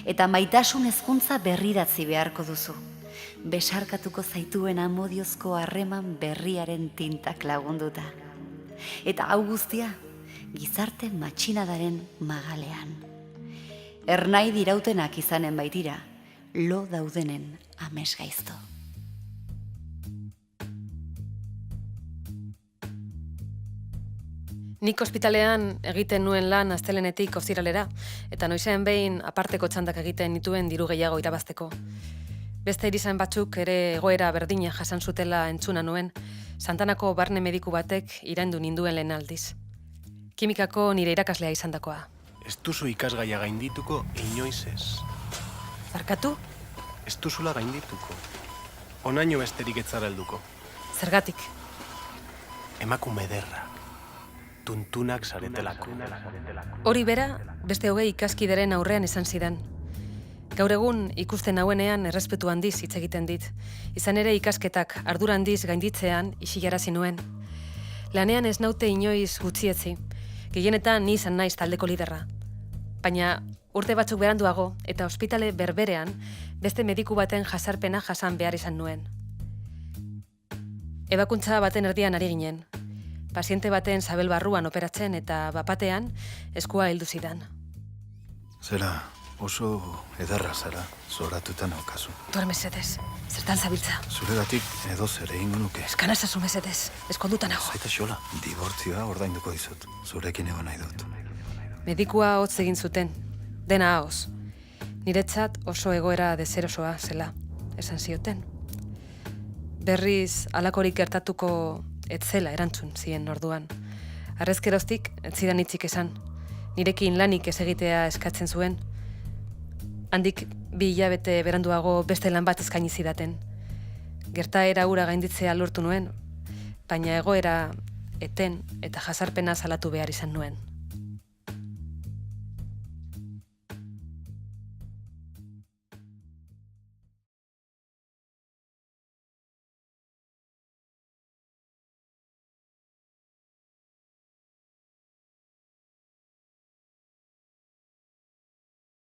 Eta maitasun hezkuntza berridatzi beharko duzu. Besarkatuko zaituen amodiozko harreman berriaren tintak lagunduta. Eta hau guztia, gizarte matxinadaren magalean. Ernai dirautenak izanen baitira, lo daudenen amesgaizto. Nik ospitalean egiten nuen lan astelenetik ostiralera, eta noizean behin aparteko txandak egiten nituen diru gehiago irabazteko. Beste erizain batzuk ere egoera berdina jasan zutela entzuna nuen, Santanako barne mediku batek iraindu ninduen lehen aldiz. Kimikako nire irakaslea izandakoa. Ez duzu ikasgaia gaindituko inoiz ez. Barkatu? Ez duzula gaindituko. Onaino besterik ez zara helduko. Zergatik? Emakume ederra. Tuntunak zaretelako. Hori bera, beste 20 ikaskideren aurrean esan zidan. Gaur egun ikusten nauenean errespetu handiz hitz egiten dit. Izan ere ikasketak ardura handiz gainditzean isilarazi nuen. Lanean ez naute inoiz gutxietzi. Gehienetan ni izan naiz taldeko liderra. Baina urte batzuk beranduago eta ospitale berberean beste mediku baten jasarpena jasan behar izan nuen. Ebakuntza baten erdian ari ginen. Paziente baten sabel barruan operatzen eta bapatean eskua heldu zidan. Zera, oso edarra zara, zoratuta naukazu. Duer mesedez, zertan zabiltza? Zuregatik edo zer egingo nuke. Eskana ezazu mesedez, eskonduta nago. Zaita xola, dibortzioa ordainduko dizut. Zurekin egon nahi dut. Medikua hotz egin zuten, dena ahoz. Niretzat oso egoera deserosoa zela, esan zioten. Berriz alakorik gertatuko etzela erantzun zien orduan. Harrezkeroztik ez zidan hitzik esan. Nirekin lanik ez egitea eskatzen zuen. Handik 2 hilabete beranduago beste lan bat eskaini zidaten. Gertaera hura gainditzea lortu nuen, baina egoera eten eta jasarpena salatu behar izan nuen.